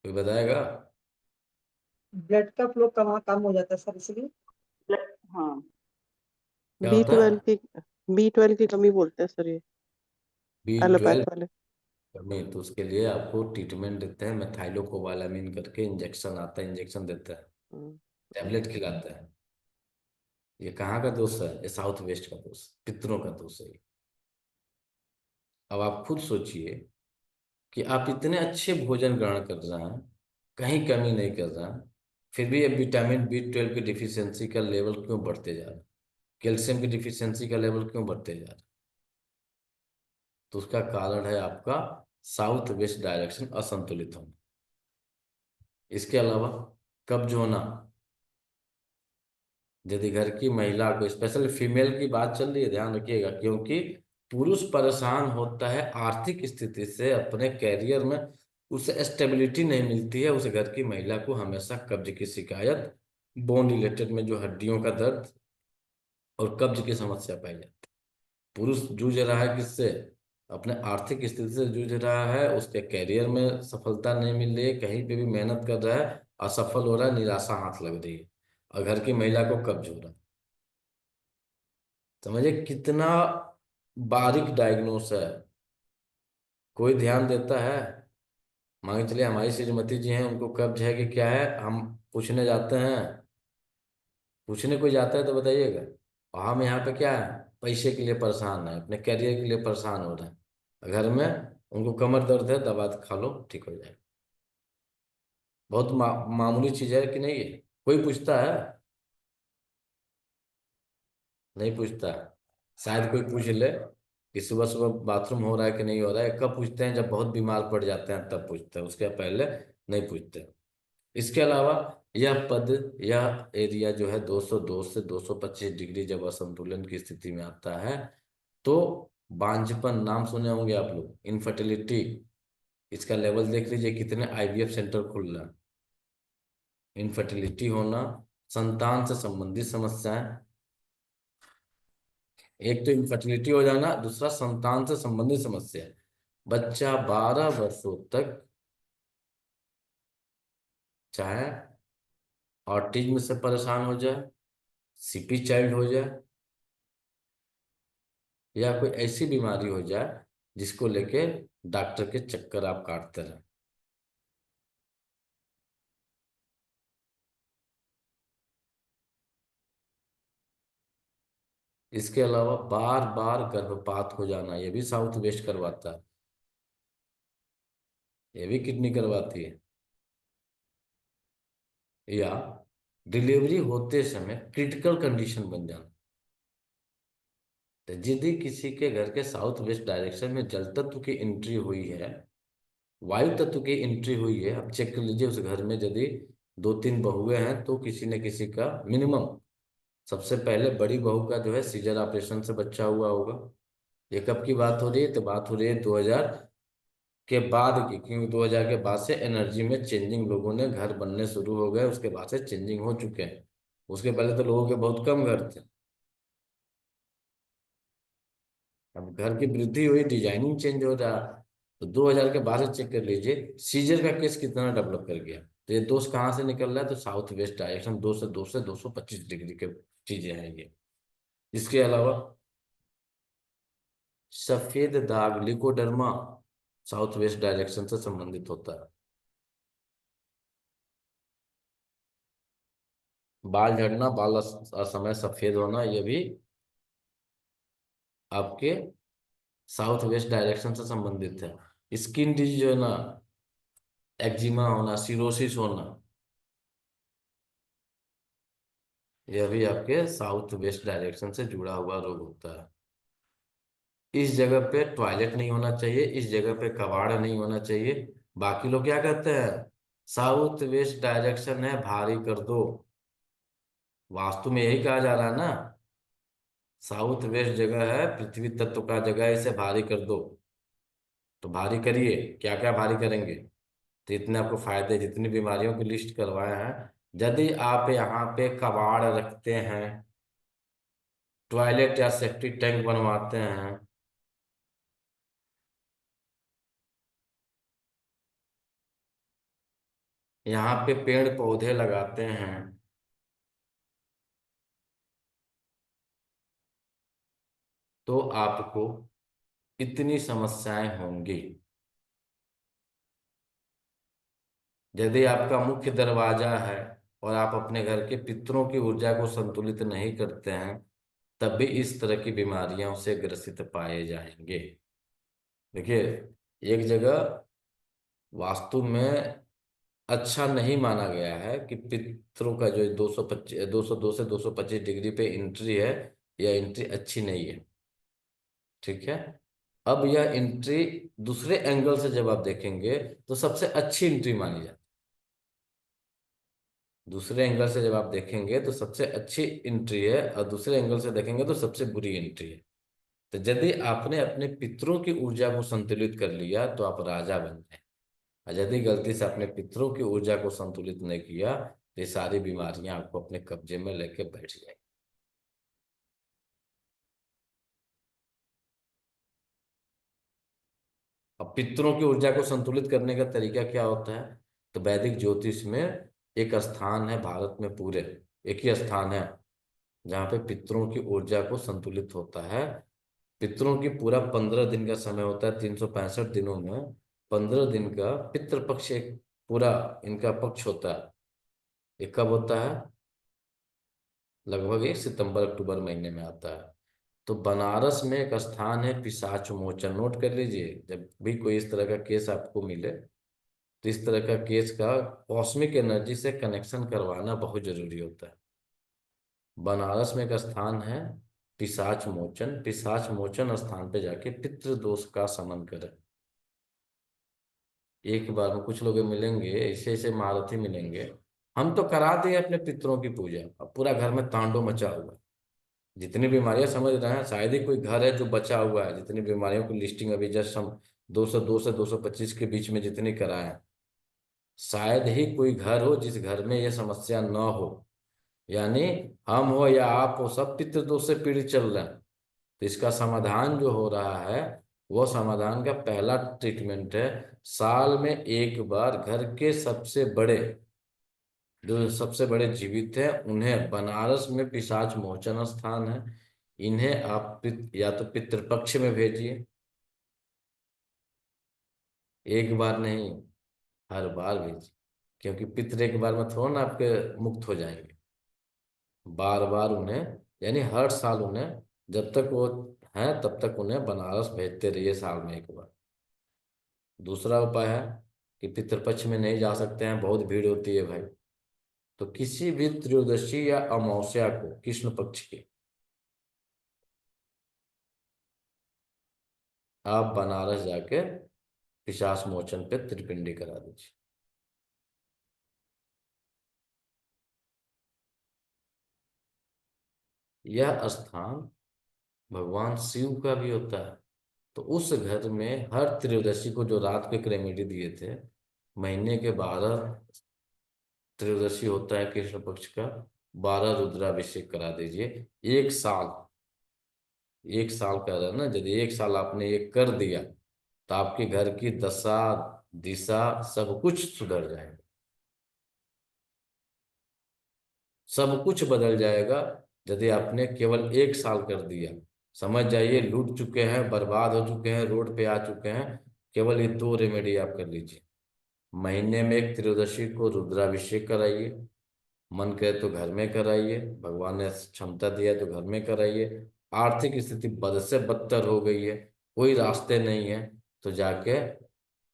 Speaker 1: कोई बताएगा?
Speaker 2: ब्लड का फ्लो कम हो जाता है सर, इसलिए। हाँ।
Speaker 1: क्या
Speaker 3: बी
Speaker 1: होता है?
Speaker 3: ट्वेल्व की B12 की कमी बोलते हैं सर ये,
Speaker 1: B12
Speaker 3: एलोपैथ वाले।
Speaker 1: में तो उसके लिए आपको ट्रीटमेंट देते हैं, मेथाइलोकोबालामिन करके इंजेक्शन आता है, इंजेक्शन देता है,
Speaker 3: हम्म,
Speaker 1: टैबलेट खिलाता है। ये कहाँ का दोष है? ये साउथ वेस्ट का दोष, पितरों का दोष है ये। अब आप खुद सोचिए कि आप इतने अच्छे भोजन ग्रहण कर रहे हैं, कहीं कमी नहीं कर रहे हैं, फिर भी ये विटामिन B12 की डिफिशियंसी का लेवल क्यों बढ़ते जा रहा है? कैल्शियम की डिफिशियंसी का लेवल क्यों बढ़ते जा रहा है? तो उसका कारण है आपका साउथ वेस्ट डायरेक्शन असंतुलित होना। इसके अलावा कब्ज होना, यदि घर की महिला को, स्पेशल फीमेल की बात चल रही है ध्यान रखिएगा, क्योंकि पुरुष परेशान होता है आर्थिक स्थिति से, अपने कैरियर में उसे स्टेबिलिटी नहीं मिलती है, उस घर की महिला को हमेशा कब्ज की शिकायत, बोन रिलेटेड में जो हड्डियों का दर्द और कब्ज की समस्या पाई जाती है। पुरुष जूझ रहा है किससे? अपने आर्थिक स्थिति से जूझ रहा है, उसके करियर में सफलता नहीं मिल रही है, कहीं पे भी मेहनत कर रहा है, असफल हो रहा है, निराशा हाथ लग रही है, और घर की महिला को कब्ज हो रहा है। समझे कितना बारीक डायग्नोस है? कोई ध्यान देता है? मान के चलिए हमारी श्रीमती जी हैं, उनको कब्ज है कि क्या है, हम पूछने जाते हैं, पूछने कोई जाता है तो बताइएगा। और हम यहाँ पे क्या है, पैसे के लिए परेशान है, अपने करियर के लिए परेशान हो रहे हैं, घर में उनको कमर दर्द है, दवा खा लो ठीक हो जाएगा। बहुत मामूली चीज है कि नहीं है? कोई पूछता है? नहीं पूछता। शायद कोई पूछ ले कि सुबह सुबह बाथरूम हो रहा है कि नहीं हो रहा है, कब पूछते हैं? जब बहुत बीमार पड़ जाते हैं तब पूछते हैं, उसके पहले नहीं पूछते। इसके अलावा यह पद, यह एरिया जो है 202 से 225 डिग्री जब असंतुलन की स्थिति में आता है तो बांझपन, नाम सुने होंगे आप लोग, इनफर्टिलिटी, इसका लेवल देख लीजिए कितने आईवीएफ सेंटर खुल रहा है। इनफर्टिलिटी होना, संतान से संबंधित समस्याएं, एक तो इनफर्टिलिटी हो जाना, दूसरा संतान से संबंधित समस्या। बच्चा 12 वर्षों तक चाहे ऑटिज्म से परेशान हो जाए, सीपी चाइल्ड हो जाए, या कोई ऐसी बीमारी हो जाए जिसको लेके डॉक्टर के चक्कर आप काटते रहे। इसके अलावा बार बार गर्भपात हो जाना, ये भी साउथ वेस्ट करवाता है, ये भी किडनी करवाती है। या डिलीवरी होते समय क्रिटिकल कंडीशन बन जाना। तो यदि किसी के घर के साउथ वेस्ट डायरेक्शन में जल तत्व की एंट्री हुई है, वायु तत्व की एंट्री हुई है, अब चेक कर लीजिए उस घर में यदि दो तीन बहुएं हैं तो किसी न किसी का मिनिमम, सबसे पहले बड़ी बहू का जो है सीजर ऑपरेशन से बच्चा हुआ होगा। ये कब की बात हो रही है? तो बात हो रही है 2000 के बाद की, क्योंकि 2000 के बाद से एनर्जी में चेंजिंग, लोगों ने घर बनने शुरू हो गए, उसके बाद से चेंजिंग हो चुके हैं। उसके पहले तो लोगों के बहुत कम घर थे। अब घर की वृद्धि हुई, डिजाइनिंग चेंज हो रहा। तो 2000 के बाद से चेक कर लीजिए सीजर का केस कितना डेवलप कर गया। तो ये दोष कहाँ से निकल रहा है? तो साउथ वेस्ट डायरेक्शन, 2 से 225 डिग्री के चीजें हैं ये। इसके अलावा सफेद दाग, लिकोडर्मा, साउथ वेस्ट डायरेक्शन से संबंधित होता है। बाल झड़ना, बाल असमय सफेद होना, ये भी आपके साउथ वेस्ट डायरेक्शन से संबंधित है। स्किन डिजीज जो है ना, एक्जिमा होना, सिरोसिस होना, यह भी आपके साउथ वेस्ट डायरेक्शन से जुड़ा हुआ रोग होता है। इस जगह पे टॉयलेट नहीं होना चाहिए, इस जगह पे कबाड़ नहीं होना चाहिए। बाकी लोग क्या कहते हैं? साउथ वेस्ट डायरेक्शन है, भारी कर दो। वास्तु में यही कहा जा रहा है ना, साउथ वेस्ट जगह है, पृथ्वी तत्व का जगह है, इसे भारी कर दो। तो भारी करिए, क्या क्या भारी करेंगे? तो इतने आपको फायदे, जितनी बीमारियों की लिस्ट करवाए हैं, यदि आप यहाँ पे कबाड़ रखते हैं, टॉयलेट या सेप्टिक टैंक बनवाते हैं, यहाँ पे पेड़ पौधे लगाते हैं, तो आपको इतनी समस्याएं होंगी। यदि आपका मुख्य दरवाजा है और आप अपने घर के पितरों की ऊर्जा को संतुलित नहीं करते हैं, तब भी इस तरह की बीमारियों से ग्रसित पाए जाएंगे। देखिए, एक जगह वास्तु में अच्छा नहीं माना गया है कि पितरों का जो 202 से 225 डिग्री पे एंट्री है, यह एंट्री अच्छी नहीं है। ठीक है। अब यह एंट्री दूसरे एंगल से जब आप देखेंगे तो सबसे अच्छी एंट्री मानी जाती है। दूसरे एंगल से जब आप देखेंगे तो सबसे अच्छी एंट्री है, और दूसरे एंगल से देखेंगे तो सबसे बुरी एंट्री है। तो यदि आपने अपने पितरों की ऊर्जा को संतुलित कर लिया तो आप राजा बन जाए। और यदि गलती से अपने पितरों की ऊर्जा को संतुलित नहीं किया तो ये सारी बीमारियां आपको अपने कब्जे में लेके बैठ जाएंगी। अब पितरों की ऊर्जा को संतुलित करने का तरीका क्या होता है? तो वैदिक ज्योतिष में एक स्थान है भारत में, पूरे एक ही स्थान है जहाँ पे पितरों की ऊर्जा को संतुलित होता है। पितरों की पूरा 15 दिन का समय होता है, 365 दिनों में 15 दिन का पितृपक्ष एक पूरा इनका पक्ष होता है। ये कब होता है? लगभग ये सितंबर अक्टूबर महीने में आता है। तो बनारस में एक स्थान है पिशाच मोचन, नोट कर लीजिए। जब भी कोई इस तरह का केस आपको मिले तो इस तरह का केस का कॉस्मिक एनर्जी से कनेक्शन करवाना बहुत जरूरी होता है। बनारस में एक स्थान है पिशाच मोचन। पिशाच मोचन स्थान पे जाके पितृ दोष का शमन करें। एक बार में कुछ लोग मिलेंगे, ऐसे ऐसे महारथी मिलेंगे, हम तो करा दें अपने पितरों की पूजा, अब पूरा घर में तांडव मचा हुआ है। जितनी बीमारियां समझ रहे हैं, शायद ही कोई घर है जो बचा हुआ है। जितनी बीमारियों की लिस्टिंग अभी जस्ट हम 202 से 225 के बीच में जितनी कराए हैं, शायद ही कोई घर हो जिस घर में यह समस्या न हो। यानी हम हो या आप हो, सब पितृदोष से पीड़ित चल रहे हैं। तो इसका समाधान जो हो रहा है, वो समाधान का पहला ट्रीटमेंट है, साल में एक बार घर के सबसे बड़े, जो सबसे बड़े जीवित हैं, उन्हें बनारस में पिशाच मोचन स्थान है, इन्हें आप या तो पितृपक्ष में भेजिए। एक बार नहीं, हर बार भेजिए, क्योंकि पितृ एक बार में थोड़ा ना आपके मुक्त हो जाएंगे। बार बार उन्हें, यानी हर साल उन्हें, जब तक वो हैं तब तक उन्हें बनारस भेजते रहिए साल में एक बार। दूसरा उपाय है कि पितृपक्ष में नहीं जा सकते हैं, बहुत भीड़ होती है भाई, तो किसी भी त्रयोदशी या अमावस्या को, कृष्ण पक्ष की, आप बनारस जाके पिशाच मोचन पे त्रिपिंडी करा दीजिए। यह स्थान भगवान शिव का भी होता है। तो उस घर में हर त्रयोदशी को, जो रात को एक रेमेडी दिए थे, महीने के 12 त्रयोदशी होता है कृष्ण पक्ष का, 12 रुद्राभिषेक करा दीजिए। एक साल, एक साल का है ना, यदि एक साल आपने ये कर दिया तो आपके घर की दशा दिशा सब कुछ सुधर जाएगा, सब कुछ बदल जाएगा। यदि आपने केवल एक साल कर दिया, समझ जाइए लूट चुके हैं, बर्बाद हो चुके हैं, रोड पे आ चुके हैं। केवल ये दो रेमेडी आप कर लीजिए। महीने में एक त्रयोदशी को रुद्राभिषेक कराइए, मन करे तो घर में कराइए, भगवान ने क्षमता दिया तो घर में कराइए। आर्थिक स्थिति बद से बदतर हो गई है, कोई रास्ते नहीं है, तो जाके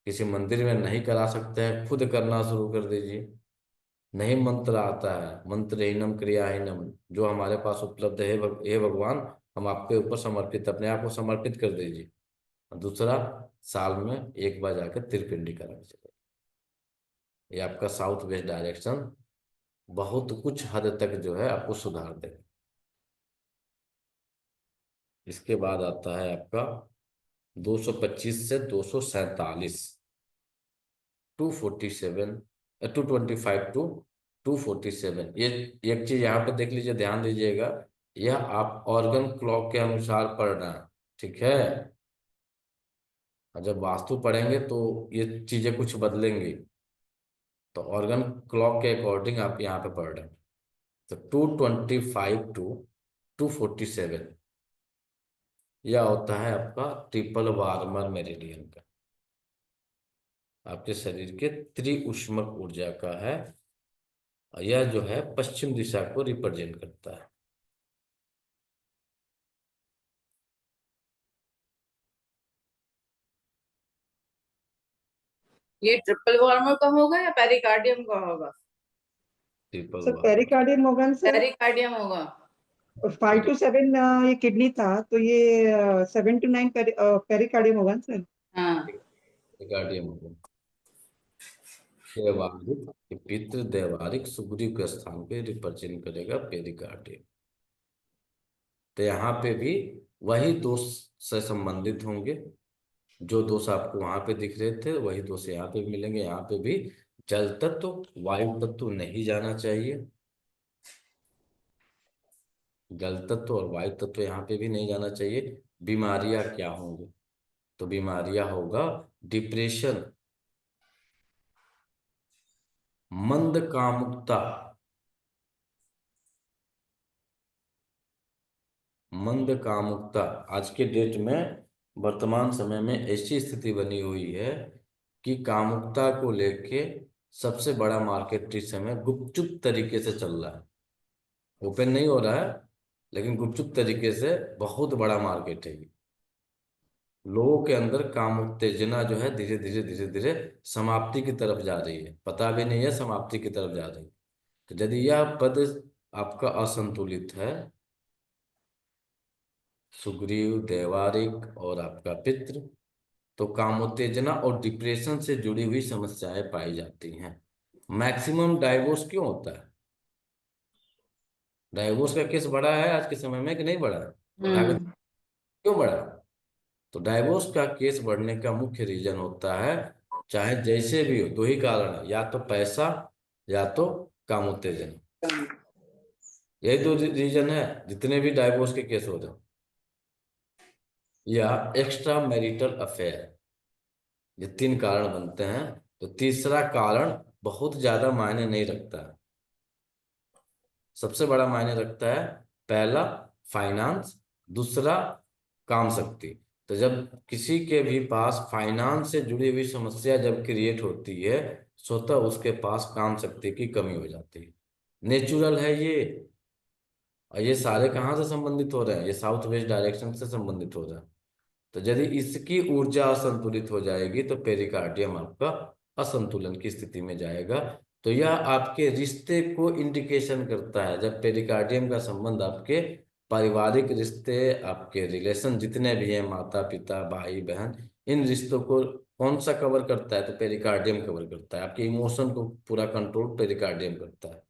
Speaker 1: किसी मंदिर में नहीं करा सकते हैं, खुद करना शुरू कर दीजिए। नहीं मंत्र आता है, मंत्रहीनम क्रियाहीनम, जो हमारे पास उपलब्ध है, हे भगवान हम आपके ऊपर समर्पित, अपने आप को समर्पित कर दीजिए। और दूसरा, साल में एक बार जाकर त्रिपिंडी करा दीजिए। ये आपका साउथ वेस्ट डायरेक्शन बहुत कुछ हद तक जो है आपको सुधार देगा। इसके बाद आता है आपका 225 से 247, 247, 225 टू 247। ये एक चीज यहाँ पे देख लीजिए, ध्यान दीजिएगा, यह आप ऑर्गन क्लॉक के अनुसार पढ़ रहे हैं, ठीक है? और जब वास्तु पढ़ेंगे तो ये चीजें कुछ बदलेंगी, तो ऑर्गन क्लॉक के अकॉर्डिंग आप यहाँ पे पढ़ रहे हैं। तो 225 टू 247 यह होता है आपका ट्रिपल वार्मर मेरिडियन का, आपके शरीर के त्रिउष्मक ऊर्जा का है। और यह जो है पश्चिम दिशा को रिप्रेजेंट करता है।
Speaker 4: ये ट्रिपल वार्मर का होगा या पेरिकार्डियम का होगा?
Speaker 1: ट्रिपल
Speaker 2: सर
Speaker 1: वार्मर,
Speaker 2: पेरिकार्डियम होगा ना सर।
Speaker 4: पेरिकार्डियम होगा।
Speaker 2: 5 to 7 ये किडनी था, तो ये 7 to 9 पेरिकार्डियम होगा ना सर।
Speaker 4: हाँ,
Speaker 1: गार्डियन देवारिक, पितृ देवारिक सुग्रीव के स्थान पे रिप्रेजेंट करेगा पेरिकार्डियम। तो यहाँ पे भी वही दोष से संबंधित होंगे जो दोष आपको वहां पे दिख रहे थे वही दोष यहाँ पे भी मिलेंगे। यहाँ पे भी जल तत्व, वायु तत्व नहीं जाना चाहिए। जल तत्व और वायु तत्व यहाँ पे भी नहीं जाना चाहिए। बीमारियां क्या होंगी? तो बीमारियां होगा डिप्रेशन, मंद कामुकता, मंद कामुकता। आज के डेट में, वर्तमान समय में ऐसी स्थिति बनी हुई है कि कामुकता को लेके सबसे बड़ा मार्केट इस समय गुपचुप तरीके से चल रहा है। ओपन नहीं हो रहा है, लेकिन गुपचुप तरीके से बहुत बड़ा मार्केट है ये। लोगों के अंदर काम उत्तेजना जो है धीरे धीरे धीरे धीरे समाप्ति की तरफ जा रही है, पता भी नहीं है समाप्ति की तरफ जा रही है। तो यदि यह पद आपका असंतुलित है, सुग्रीव, देवारिक और आपका पितृ, तो कामोत्तेजना और डिप्रेशन से जुड़ी हुई समस्याएं पाई जाती हैं। मैक्सिमम डाइवोर्स क्यों होता है? डाइवोर्स का केस बढ़ा है आज के समय में कि नहीं बढ़ा है? बढ़ा के क्यों बढ़ा? तो डाइवोर्स का केस बढ़ने का मुख्य रीजन होता है, चाहे जैसे भी हो, दो ही कारण है, या तो पैसा या तो कामोत्तेजना। यही दो रीजन है जितने भी डाइवोर्स के केस हो रहे हैं, या एक्स्ट्रा मैरिटल अफेयर। ये तीन कारण बनते हैं। तो तीसरा कारण बहुत ज्यादा मायने नहीं रखता है। सबसे बड़ा मायने रखता है पहला फाइनेंस, दूसरा काम शक्ति। तो जब किसी के भी पास फाइनेंस से जुड़ी हुई समस्या जब क्रिएट होती है, स्वतः उसके पास काम शक्ति की कमी हो जाती है। नेचुरल है ये। और ये सारे कहाँ से संबंधित हो रहे हैं? ये साउथ वेस्ट डायरेक्शन से संबंधित हो रहा है। तो यदि इसकी ऊर्जा असंतुलित हो जाएगी तो पेरिकार्डियम आपका असंतुलन की स्थिति में जाएगा। तो यह आपके रिश्ते को इंडिकेशन करता है। जब पेरिकार्डियम का संबंध आपके पारिवारिक रिश्ते, आपके रिलेशन जितने भी हैं, माता पिता भाई बहन, इन रिश्तों को कौन सा कवर करता है? तो पेरिकार्डियम कवर करता है। आपके इमोशन को पूरा कंट्रोल पेरिकार्डियम करता है।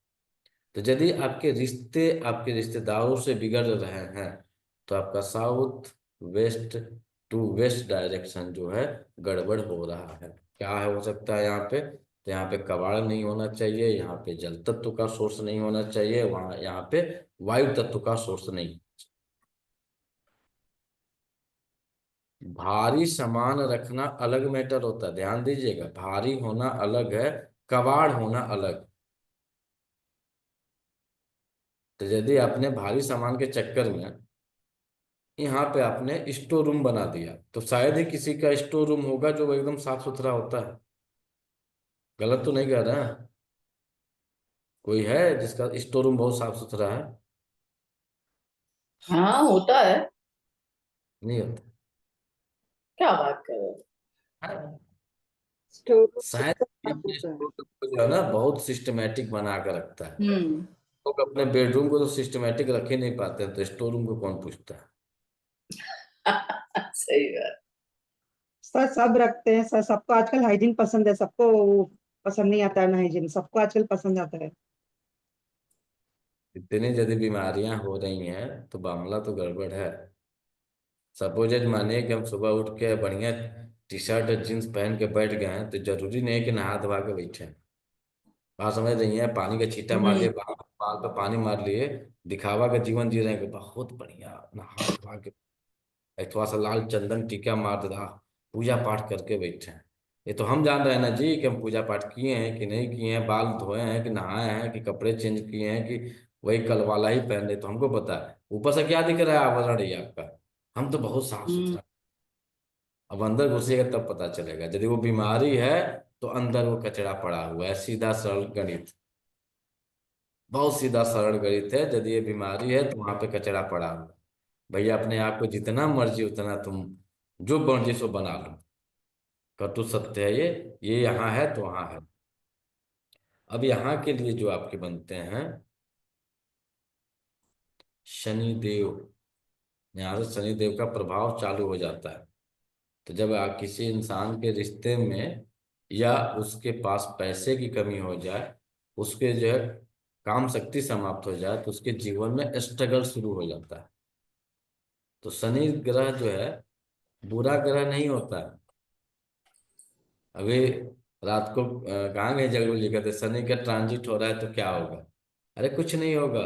Speaker 1: तो यदि आपके रिश्ते आपके रिश्तेदारों से बिगड़ रहे हैं तो आपका south west to west direction जो है गड़बड़ हो रहा है। क्या है हो सकता है यहाँ पे? तो यहाँ पे कबाड़ नहीं होना चाहिए, यहाँ पे जल तत्व का सोर्स नहीं होना चाहिए, वहाँ यहाँ पे वायु तत्व का सोर्स नहीं। भारी सामान रखना अलग मैटर होता है, ध्यान दीजिएगा। भारी होना अलग है, कबाड़ होना अलग। तो यदि आपने भारी सामान के चक्कर में यहाँ पे आपने स्टोर रूम बना दिया, तो शायद ही किसी का स्टोर रूम होगा जो एकदम साफ सुथरा होता है। गलत तो नहीं कह रहा है? कोई है जिसका स्टोर रूम बहुत साफ सुथरा है?
Speaker 4: हाँ होता है।
Speaker 1: नहीं होता।
Speaker 4: क्या बात कर रहे हो?
Speaker 1: हाँ,
Speaker 2: स्टोर रूम
Speaker 1: शायद
Speaker 2: सबका
Speaker 1: ये
Speaker 2: साफ होता है।
Speaker 1: स्टोर रूम को जो है ना बहुत सिस्टमेटिक बना कर रखता है।
Speaker 4: हम्म।
Speaker 1: लोग अपने बेडरूम को तो सिस्टमेटिक रख ही नहीं पाते हैं, तो स्टोर रूम को कौन पूछता है?
Speaker 4: सही बात।
Speaker 2: सर सब रखते हैं सर, सबको आजकल हाइजीन पसंद है, सबको पसंद नहीं आता है ना हाइजीन, सबको आजकल पसंद आता है।
Speaker 1: इतनी यदि बीमारियां हो रही हैं तो मामला तो गड़बड़ है। सपोज मानिए कि हम सुबह उठ के बढ़िया टी शर्ट और जींस पहन के बैठ गए हैं, तो जरूरी नहीं है कि नहा धोवा के बैठे हैं। बात समझ रही है? पानी का छींटा मार लिए, बाल बाल पे पानी मार लिए, दिखावा का जीवन जी रहे हैं कि बहुत बढ़िया नहा धोवा के, एक थोड़ा सा लाल चंदन टीका मार रहा, पूजा पाठ करके बैठे हैं। ये तो हम जान रहे हैं ना जी कि हम पूजा पाठ किए हैं कि नहीं किए हैं, बाल धोए हैं कि नहाए हैं, कि कपड़े चेंज किए हैं, कि वही कल वाला ही पहन रहे, तो हमको पता है। ऊपर से क्या दिख रहा है आवरण ये आपका? हम तो बहुत साफ
Speaker 4: हम्म।
Speaker 1: सुथरा। अब अंदर घुसेगा तब पता चलेगा। यदि वो बीमारी है तो अंदर वो कचरा पड़ा हुआ है। सीधा सरल गणित, बहुत सीधा सरल गणित है। यदि ये बीमारी है तो वहां पे कचरा पड़ा हुआ है। भैया अपने आप को जितना मर्जी उतना तुम जो मर्जी सो बना लो, कटु सत्य है ये यहाँ है तो वहाँ है। अब यहाँ के लिए जो आपके बनते हैं शनि देव, यहाँ से शनि देव का प्रभाव चालू हो जाता है। तो जब आप किसी इंसान के रिश्ते में या उसके पास पैसे की कमी हो जाए, उसके जो है काम शक्ति समाप्त हो जाए, तो उसके जीवन में स्ट्रगल शुरू हो जाता है। तो शनि ग्रह जो है बुरा ग्रह नहीं होता है, अभी रात को कहाँ गए जगह लिखा था शनि का ट्रांजिट हो रहा है तो क्या होगा। अरे कुछ नहीं होगा।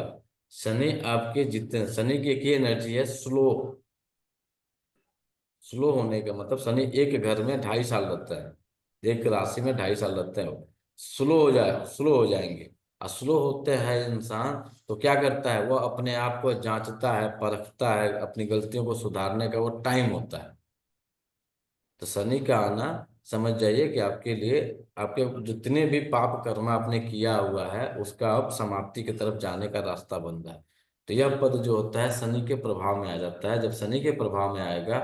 Speaker 1: शनि आपके जितने शनि की एक ही एनर्जी है स्लो। स्लो होने का मतलब शनि एक घर में 2.5 साल रहता है, एक राशि में 2.5 साल रहते हैं वो। स्लो हो जाएंगे। और स्लो होते हैं इंसान तो क्या करता है वो अपने आप को जांचता है परखता है, अपनी गलतियों को सुधारने का वो टाइम होता है। तो शनि का आना समझ जाइए कि आपके लिए आपके जितने भी पाप कर्म आपने किया हुआ है उसका अब समाप्ति की तरफ जाने का रास्ता बन रहा है। तो यह पद जो होता है शनि के प्रभाव में आ जाता है। जब शनि के प्रभाव में आएगा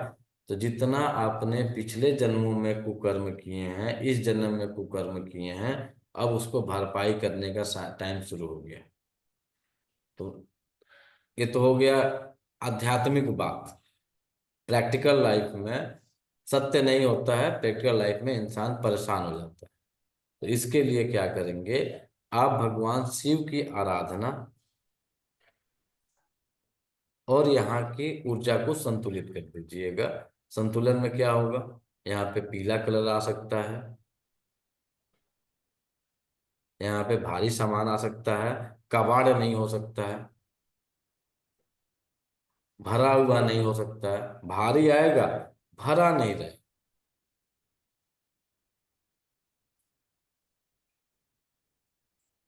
Speaker 1: तो जितना आपने पिछले जन्मों में कुकर्म किए हैं इस जन्म में कुकर्म किए हैं अब उसको भरपाई करने का टाइम शुरू हो गया। तो ये तो हो गया आध्यात्मिक बात। प्रैक्टिकल लाइफ में सत्य नहीं होता है, प्रैक्टिकल लाइफ में इंसान परेशान हो जाता है। तो इसके लिए क्या करेंगे, आप भगवान शिव की आराधना और यहाँ की ऊर्जा को संतुलित कर दीजिएगा। संतुलन में क्या होगा, यहाँ पे पीला कलर आ सकता है, यहाँ पे भारी सामान आ सकता है, कबाड़ नहीं हो सकता है, भरा हुआ नहीं हो सकता है, भारी आएगा भरा नहीं रहे।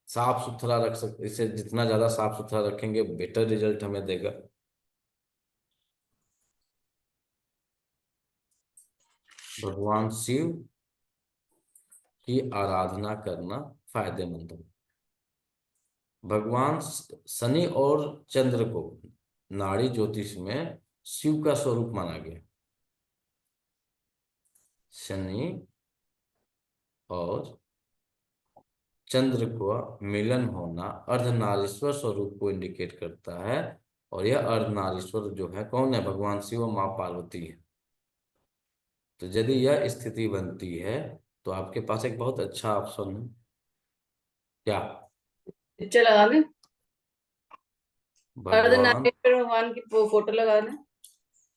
Speaker 1: साफ सुथरा रख सकते, इसे जितना ज्यादा साफ सुथरा रखेंगे बेटर रिजल्ट हमें देगा। भगवान शिव की आराधना करना फायदेमंद है। भगवान शनि और चंद्र को नाड़ी ज्योतिष में शिव का स्वरूप माना गया। शनि और चंद्र को मिलन होना अर्धनारीश्वर स्वरूप को इंडिकेट करता है। और यह अर्धनारीश्वर जो है कौन है, भगवान शिव और माँ पार्वती है। तो यदि यह स्थिति बनती है तो आपके पास एक बहुत अच्छा ऑप्शन है। क्या,
Speaker 4: पिक्चर लगा ले,
Speaker 1: भगवान
Speaker 4: अर्धनारीश्वर भगवान की फोटो लगा ले,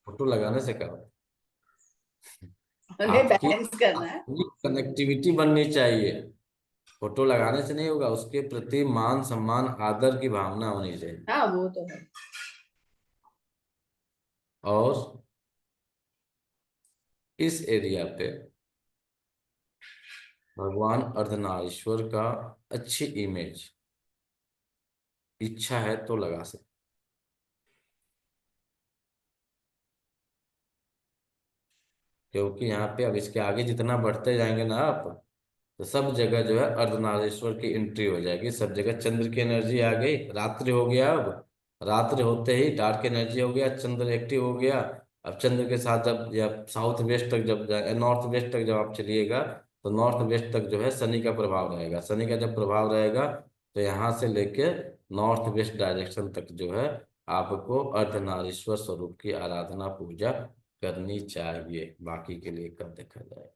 Speaker 1: फोटो लगाने से क्या होता है?
Speaker 4: उन्हें
Speaker 1: आपकी
Speaker 4: बैलेंस करना है।
Speaker 1: आपकी कनेक्टिविटी बननी चाहिए। फोटो लगाने से नहीं होगा, उसके प्रति मान सम्मान आदर की भावना होनी चाहिए।
Speaker 4: हाँ वो तो है।
Speaker 1: और इस एरिया पे भगवान अर्धनारीश्वर का अच्छी इमेज इच्छा है तो लगा सकते। क्योंकि यहाँ पे अब इसके आगे जितना बढ़ते जाएंगे ना आप, तो सब जगह जो है अर्धनारीश्वर की एंट्री हो जाएगी। सब जगह चंद्र की एनर्जी आ गई, रात्रि हो गया। अब रात्रि होते ही डार्क एनर्जी हो गया, चंद्र एक्टिव हो गया। अब चंद्र के साथ जब साउथ वेस्ट तक जब नॉर्थ वेस्ट तक जब आप चलिएगा तो नॉर्थ वेस्ट तक जो है शनि का प्रभाव रहेगा। शनि का जब प्रभाव रहेगा तो यहाँ से लेके नॉर्थ वेस्ट डायरेक्शन तक जो है आपको अर्धनारीश्वर स्वरूप की आराधना पूजा करनी चाहिए। बाकी के लिए कब देखा जाए।